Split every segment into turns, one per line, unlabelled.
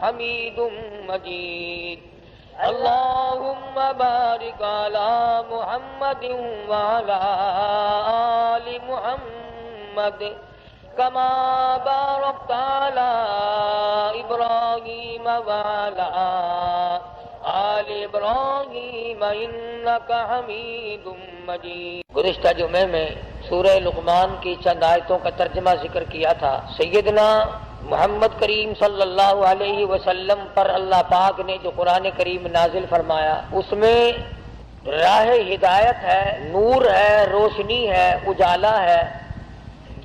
حمید مجید اللهم بارك على محمد وعلى آل محمد كما باركت على إبراهيم وعلى آل إبراهيم إنك حميد مجيد۔ گزشتہ جمعے میں سورہ لقمان کی چند آیتوں کا ترجمہ ذکر کیا تھا۔ سیدنا محمد کریم صلی اللہ علیہ وسلم پر اللہ پاک نے جو قرآن کریم نازل فرمایا اس میں راہ ہدایت ہے، نور ہے، روشنی ہے، اجالا ہے۔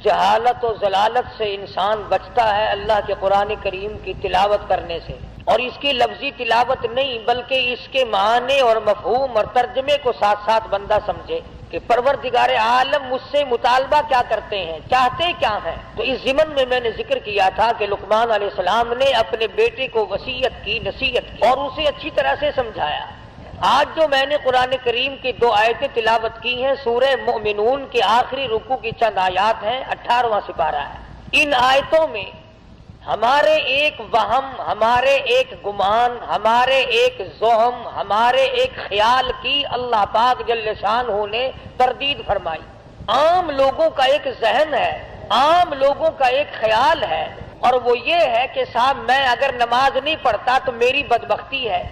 جہالت و ضلالت سے انسان بچتا ہے اللہ کے قرآن کریم کی تلاوت کرنے سے، اور اس کی لفظی تلاوت نہیں بلکہ اس کے معنی اور مفہوم اور ترجمے کو ساتھ ساتھ بندہ سمجھے کہ پروردگار عالم مجھ سے مطالبہ کیا کرتے ہیں، چاہتے کیا ہیں۔ تو اس ضمن میں نے ذکر کیا تھا کہ لقمان علیہ السلام نے اپنے بیٹے کو وصیت کی، نصیحت کی اور اسے اچھی طرح سے سمجھایا۔ آج جو میں نے قرآن کریم کی 2 آیتیں تلاوت کی ہیں، سورہ مؤمنون کے آخری رکوع کی چند آیات ہیں، 18واں سپارہ ہے۔ ان آیتوں میں ہمارے ایک وہم، ہمارے ایک گمان، ہمارے ایک زعم، ہمارے ایک خیال کی اللہ پاک جل شانہ نے تردید فرمائی۔ عام لوگوں کا ایک ذہن ہے، عام لوگوں کا ایک خیال ہے، اور وہ یہ ہے کہ صاحب میں اگر نماز نہیں پڑھتا تو میری بدبختی ہے،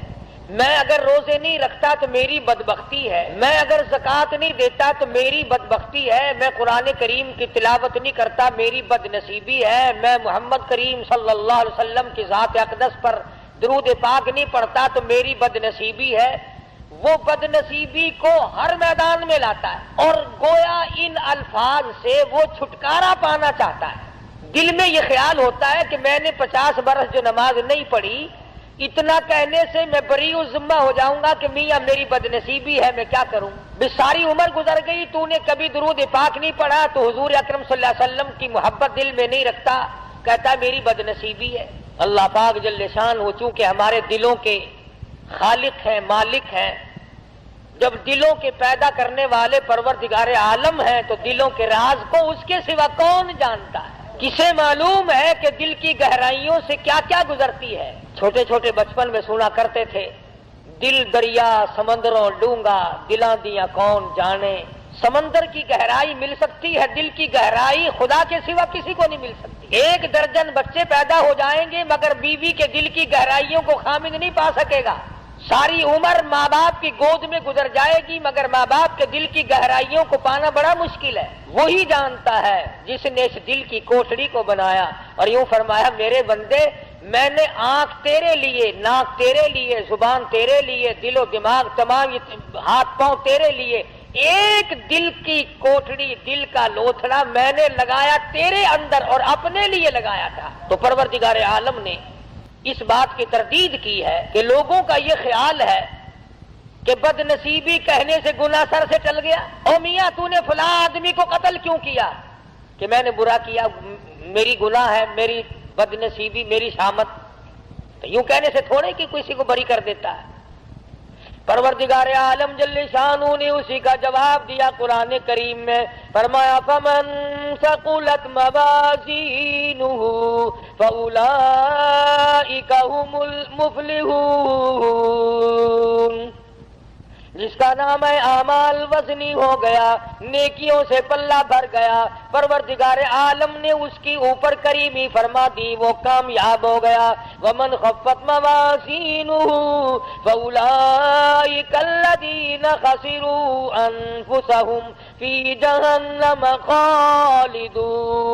میں اگر روزے نہیں رکھتا تو میری بدبختی ہے، میں اگر زکوٰۃ نہیں دیتا تو میری بدبختی ہے، میں قرآن کریم کی تلاوت نہیں کرتا میری بد نصیبی ہے، میں محمد کریم صلی اللہ علیہ وسلم کی ذات اقدس پر درود پاک نہیں پڑھتا تو میری بد نصیبی ہے۔ وہ بد نصیبی کو ہر میدان میں لاتا ہے، اور گویا ان الفاظ سے وہ چھٹکارا پانا چاہتا ہے۔ دل میں یہ خیال ہوتا ہے کہ میں نے 50 برس جو نماز نہیں پڑھی، اتنا کہنے سے میں بری ذمہ ہو جاؤں گا کہ میاں میری بد نصیبی ہے، میں کیا کروں؟ ساری عمر گزر گئی، تو نے کبھی درود پاک نہیں پڑھا، تو حضور اکرم صلی اللہ علیہ وسلم کی محبت دل میں نہیں رکھتا، کہتا میری بد نصیبی ہے۔ اللہ پاک جل شانہ چونکہ ہمارے دلوں کے خالق ہیں، مالک ہیں، جب دلوں کے پیدا کرنے والے پروردگار عالم ہیں تو دلوں کے راز کو اس کے سوا کون جانتا ہے؟ کسے معلوم ہے کہ دل کی گہرائیوں سے کیا کیا گزرتی ہے؟ چھوٹے چھوٹے بچپن میں سنا کرتے تھے، دل دریا سمندروں ڈونگا، دلاں دیاں کون جانے۔ سمندر کی گہرائی مل سکتی ہے، دل کی گہرائی خدا کے سوا کسی کو نہیں مل سکتی۔ 1 درجن بچے پیدا ہو جائیں گے مگر بیوی کے دل کی گہرائیوں کو خامد نہیں پا سکے گا۔ ساری عمر ماں باپ کی گود میں گزر جائے گی مگر ماں باپ کے دل کی گہرائیوں کو پانا بڑا مشکل ہے۔ وہی جانتا ہے جس نے اس دل کی کوٹڑی کو بنایا، اور یوں فرمایا میرے بندے میں نے آنکھ تیرے لیے، ناک تیرے لیے، زبان تیرے لیے، دل و دماغ تمام ہاتھ پاؤں تیرے لیے، ایک دل کی کوٹڑی، دل کا لوتھڑا میں نے لگایا تیرے اندر اور اپنے لیے لگایا تھا۔ تو پروردگار عالم نے اس بات کی تردید کی ہے کہ لوگوں کا یہ خیال ہے کہ بد نصیبی کہنے سے گناہ سر سے ٹل گیا۔ او میاں تو نے فلاں آدمی کو قتل کیوں کیا؟ کہ میں نے برا کیا، میری گناہ ہے، میری بد نصیبی، میری شامت۔ تو یوں کہنے سے تھوڑے کہ کسی کو بری کر دیتا ہے۔ پروردگار عالم جل شانہ نے اسی کا جواب دیا قرآن کریم میں، فرمایا فمن ثقلت موازینہ فاولئک هم المفلحون۔ جس کا نام ہے اعمال وزنی ہو گیا، نیکیوں سے پلہ بھر گیا، پروردگار عالم نے اس کی اوپر کریمی فرما دی، وہ کامیاب ہو گیا۔ ومن خفت موازینہ فاولئک الذین خسروا انفسهم فی جہنم خالدون۔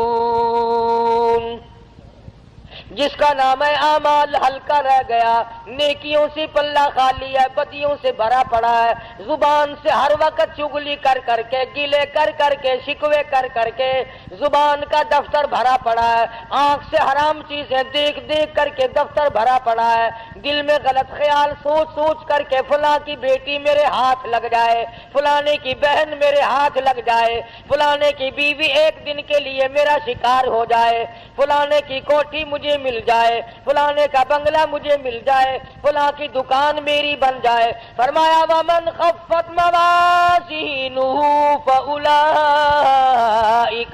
جس کا نام ہے اعمال ہلکا رہ گیا، نیکیوں سے پلہ خالی ہے، بدیوں سے بھرا پڑا ہے، زبان سے ہر وقت چغلی کر کر کے، گلے کر کر کے، شکوے کر کر کے زبان کا دفتر بھرا پڑا ہے، آنکھ سے حرام چیزیں دیکھ دیکھ کر کے دفتر بھرا پڑا ہے، دل میں غلط خیال سوچ سوچ کر کے فلاں کی بیٹی میرے ہاتھ لگ جائے، فلانے کی بہن میرے ہاتھ لگ جائے، فلانے کی بیوی ایک دن کے لیے میرا شکار ہو جائے، فلانے کی کوٹھی مجھے مل جائے، فلانے کا بنگلہ مجھے مل جائے، فلاں کی دکان میری بن جائے۔ فرمایا وَمَنْ خَفَّتْ مَوَازِينُهُ فَأُولَئِكَ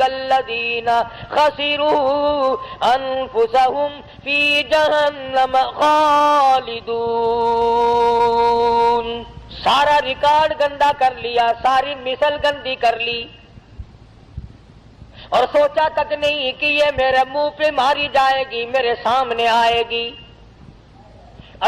الَّذِينَ خَسِرُوا أَنفُسَهُمْ فِي جَهَنَّمَ خَالِدُونَ۔ سارا ریکارڈ گندا کر لیا، ساری مثل گندی کر لی، اور سوچا تک نہیں کہ یہ میرے منہ پہ ماری جائے گی، میرے سامنے آئے گی۔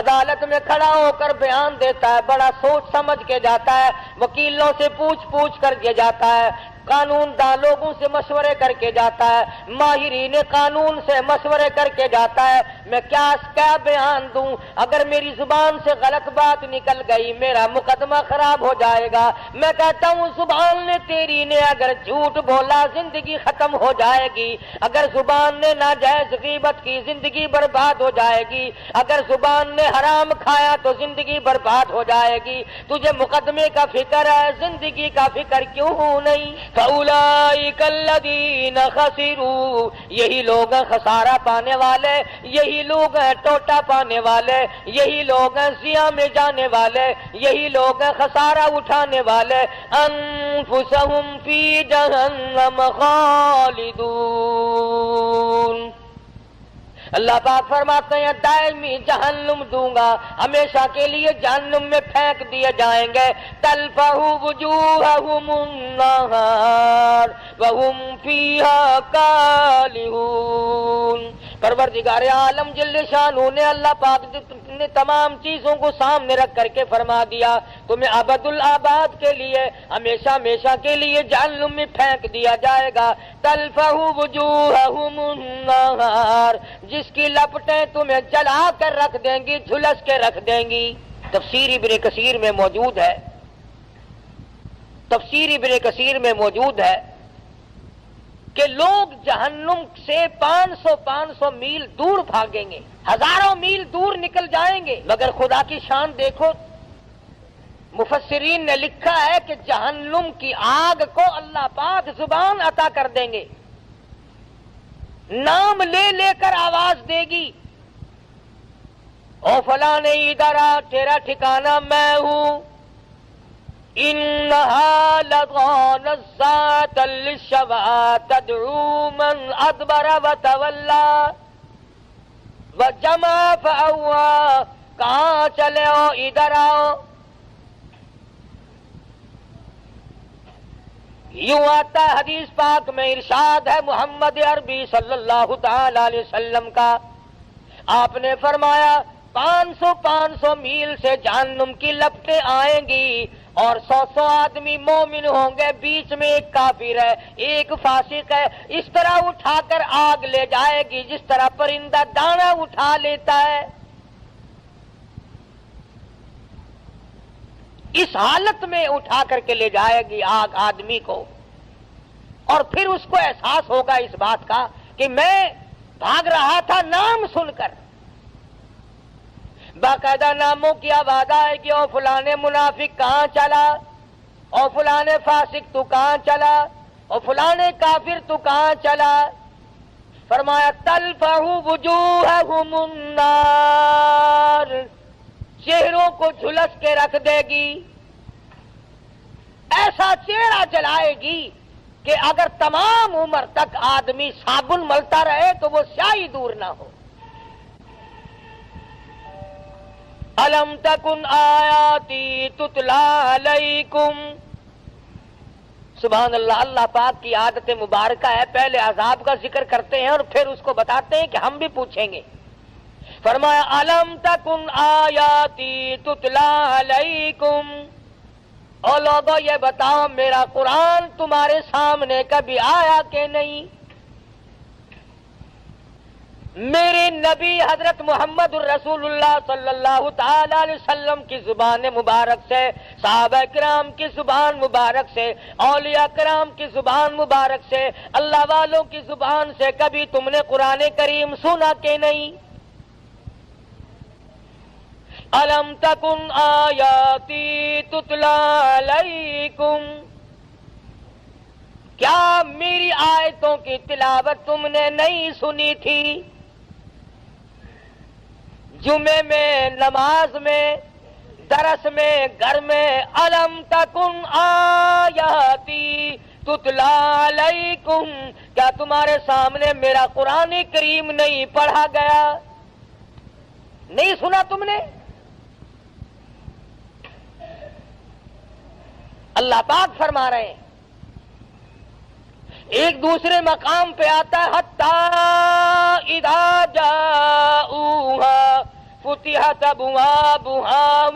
عدالت میں کھڑا ہو کر بیان دیتا ہے، بڑا سوچ سمجھ کے جاتا ہے، وکیلوں سے پوچھ کر کے جاتا ہے، قانون داں لوگوں سے مشورے کر کے جاتا ہے، ماہرین قانون سے مشورے کر کے جاتا ہے، میں کیا بیان دوں؟ اگر میری زبان سے غلط بات نکل گئی میرا مقدمہ خراب ہو جائے گا۔ میں کہتا ہوں زبان نے تیری نے اگر جھوٹ بولا زندگی ختم ہو جائے گی، اگر زبان نے ناجائز غیبت کی زندگی برباد ہو جائے گی، اگر زبان نے حرام کھایا تو زندگی برباد ہو جائے گی۔ تجھے مقدمے کا فکر ہے، زندگی کا فکر کیوں نہیں؟ فَأُولَئِكَ الَّذِينَ خَسِرُوا، یہی لوگ ہیں خسارہ پانے والے، یہی لوگ ہیں ٹوٹا پانے والے، یہی لوگ ہیں زیاں میں جانے والے، یہی لوگ ہیں خسارہ اٹھانے والے۔ أَنفُسَهُمْ فِي جَهَنَّمَ خَالِدُونَ۔ اللہ پاک فرماتے ہیں دائمی جہنم دوں گا، ہمیشہ کے لیے جہنم میں پھینک دیے جائیں گے۔ تلفح وجوہہم النار وہم فیہا کالہون۔ پروردگار عالم جل شانہ نے اللہ پاک نے تمام چیزوں کو سامنے رکھ کر کے فرما دیا تمہیں ابد الآباد کے لیے ہمیشہ ہمیشہ کے لیے جہنم میں پھینک دیا جائے گا۔ تلفح وجوہہم النار، جس کی لپٹیں تمہیں جلا کر رکھ دیں گی، جھلس کے رکھ دیں گی۔ تفسیر ابن کثیر میں موجود ہے، تفسیر ابن کثیر میں موجود ہے کہ لوگ جہنم سے 500 میل دور بھاگیں گے، ہزاروں میل دور نکل جائیں گے، مگر خدا کی شان دیکھو، مفسرین نے لکھا ہے کہ جہنم کی آگ کو اللہ پاک زبان عطا کر دیں گے، نام لے لے کر آواز دے گی، او فلاں ادھر آ، تیرا ٹھکانہ میں ہوں۔ انہا لظی نزاعۃ للشویٰ تدعو من ادبر وتولی وجمع فاوعی، کہاں چلے ہو؟ ادھر آؤ۔ یوں آتا ہے حدیث پاک میں، ارشاد ہے محمد عربی صلی اللہ تعالی علیہ وسلم کا، آپ نے فرمایا 500 میل سے جہنم کی لپٹیں آئیں گی اور 100 آدمی مومن ہوں گے، بیچ میں ایک کافر ہے، ایک فاسق ہے، اس طرح اٹھا کر آگ لے جائے گی جس طرح پرندہ دانا اٹھا لیتا ہے۔ اس حالت میں اٹھا کر کے لے جائے گی آگ آدمی کو، اور پھر اس کو احساس ہوگا اس بات کا کہ میں بھاگ رہا تھا نام سن کر، باقاعدہ ناموں کی آواز آئے گی، او فلانے منافق کہاں چلا، او فلانے فاسق تو کہاں چلا، او فلانے کافر تو کہاں چلا۔ فرمایا تلفح وجوہہم النار، چہروں کو جھلس کے رکھ دے گی، ایسا چہرہ جلائے گی کہ اگر تمام عمر تک آدمی صابن ملتا رہے تو وہ سیاہی دور نہ ہو۔ الم تکن آیاتی تتلی علیکم، سبحان اللہ، اللہ پاک کی عادت مبارکہ ہے، پہلے عذاب کا ذکر کرتے ہیں اور پھر اس کو بتاتے ہیں کہ ہم بھی پوچھیں گے۔ فرمایا الم تکن آیاتی تتلی علیکم، او لوگو یہ بتاؤ میرا قرآن تمہارے سامنے کبھی آیا کہ نہیں؟ میرے نبی حضرت محمد الرسول اللہ صلی اللہ تعالی علیہ وسلم کی زبان مبارک سے، صحابہ کرام کی زبان مبارک سے، اولیاء کرام کی زبان مبارک سے، اللہ والوں کی زبان سے کبھی تم نے قرآن کریم سنا کہ نہیں؟ الم تکن آیاتی تتلی علیکم، کیا میری آیتوں کی تلاوت تم نے نہیں سنی تھی؟ جمعے میں، نماز میں، درس میں، گھر میں، الم تکن آیاتی تتلا علیکم، کیا تمہارے سامنے میرا قرآن کریم نہیں پڑھا گیا؟ نہیں سنا تم نے؟ اللہ پاک فرما رہے ہیں، ایک دوسرے مقام پہ آتا ہے حتی اذا جاؤوہا فتحت ابوابها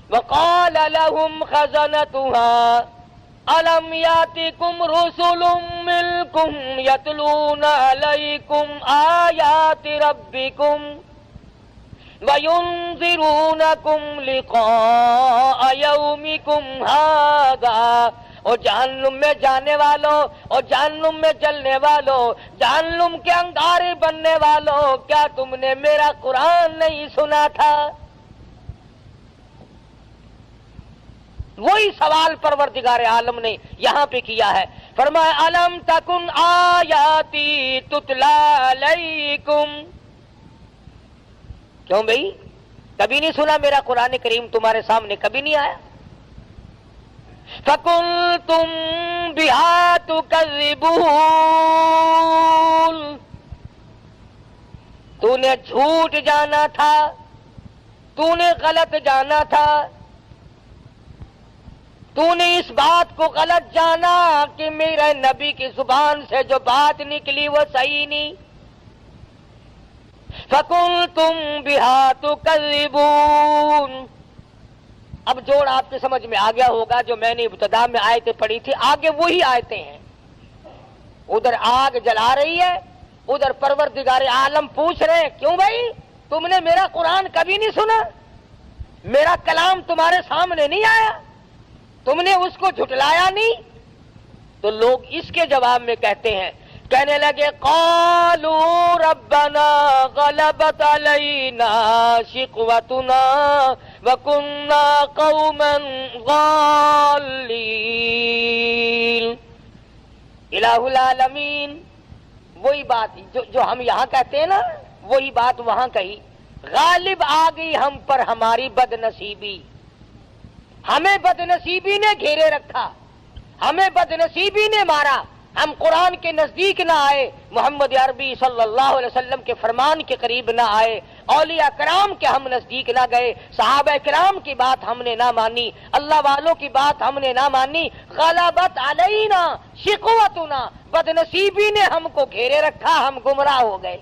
وقال لهم خزنتها ألم يأتكم رسل منكم يتلون عليكم آيات ربكم وَيُنذِرُونَكُمْ لِقَاءَ يَوْمِكُمْ هَذَا، اور جہنم میں جانے والوں اور جہنم میں جلنے والوں، جہنم کے انگارے بننے والوں، کیا تم نے میرا قرآن نہیں سنا تھا؟ وہی سوال پروردگار عالم نے یہاں پہ کیا ہے، فرمایا الم تکن آیاتی تتلا علیکم، کیوں بھئی کبھی نہیں سنا میرا قرآن کریم تمہارے سامنے کبھی نہیں آیا؟ فَكُنْتُمْ بِهَا تُكَذِّبُونَ، تو نے جھوٹ جانا تھا، تو نے غلط جانا تھا، تو نے اس بات کو غلط جانا کہ میرے نبی کی زبان سے جو بات نکلی وہ صحیح نہیں۔ فَكُنْتُمْ بِهَا تُكَذِّبُونَ، اب جوڑ آپ کے سمجھ میں آ گیا ہوگا، جو میں نے ابتدا میں آیتیں پڑھی تھی آگے وہی آیتیں ہیں۔ ادھر آگ جلا رہی ہے، ادھر پروردگار عالم پوچھ رہے ہیں کیوں بھائی تم نے میرا قرآن کبھی نہیں سنا؟ میرا کلام تمہارے سامنے نہیں آیا؟ تم نے اس کو جھٹلایا نہیں؟ تو لوگ اس کے جواب میں کہتے ہیں، کہنے لگے قالوا ربنا غلبت علینا شقوتنا وکنا قوما ضالین، الہ العالمین وہی بات جو ہم یہاں کہتے ہیں نا، وہی بات وہاں کہی، غالب آ گئی ہم پر ہماری بد نصیبی، ہمیں بد نصیبی نے گھیرے رکھا، ہمیں بد نصیبی نے مارا، ہم قرآن کے نزدیک نہ آئے، محمد عربی صلی اللہ علیہ وسلم کے فرمان کے قریب نہ آئے، اولیاء کرام کے ہم نزدیک نہ گئے، صحابہ کرام کی بات ہم نے نہ مانی، اللہ والوں کی بات ہم نے نہ مانی، غلبت علینا شقوتنا، بد نصیبی نے ہم کو گھیرے رکھا، ہم گمراہ ہو گئے۔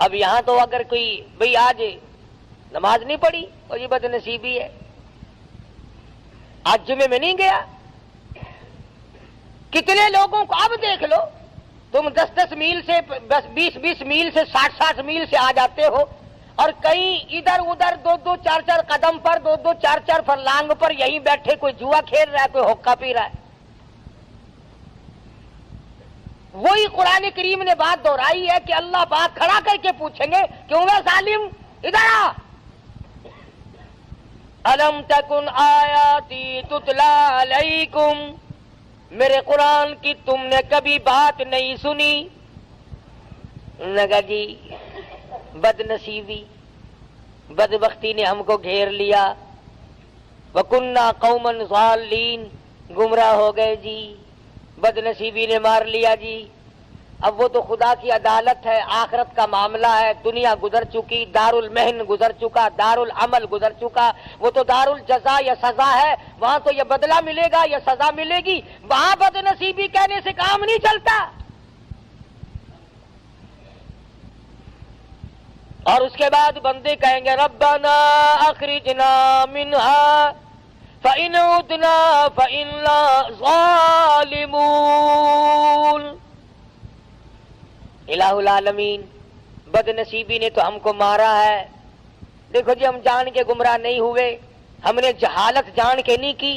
اب یہاں تو اگر کوئی بھئی آج نماز نہیں پڑھی اور یہ بد نصیبی ہے، آج جمعے میں نہیں گیا، کتنے لوگوں کو اب دیکھ لو، تم 10-10 میل سے 20-20 میل سے 60-60 میل سے آ جاتے ہو، اور کہیں ادھر ادھر 2-2 4-4 قدم پر 2-2 4-4 فرلانگ پر یہیں بیٹھے کوئی جوا کھیل رہا ہے، کوئی حقہ پی رہا ہے۔ وہی قرآن کریم نے بات دہرائی ہے کہ اللہ پاک کھڑا کر کے پوچھیں گے کیوں ہے ظالم، ادھر آ، الم تکن آیاتی تتلا علیکم، میرے قرآن کی تم نے کبھی بات نہیں سنی؟ لگا جی بد نصیبی بدبختی نے ہم کو گھیر لیا، وَكُنَّا قَوْمًا ضَالِّينَ، گمراہ ہو گئے جی، بد نصیبی نے مار لیا جی۔ اب وہ تو خدا کی عدالت ہے، آخرت کا معاملہ ہے، دنیا گزر چکی، دار المحن گزر چکا، دار العمل گزر چکا، وہ تو دار الجزا یا سزا ہے، وہاں تو یہ بدلہ ملے گا یا سزا ملے گی، وہاں بد نصیبی کہنے سے کام نہیں چلتا۔ اور اس کے بعد بندے کہیں گے ربنا اخرجنا منہا فإن عدنا فإنا ظالمون، الہ العالمین بد نصیبی نے تو ہم کو مارا ہے، دیکھو جی ہم جان کے گمراہ نہیں ہوئے، ہم نے جہالت جان کے نہیں کی،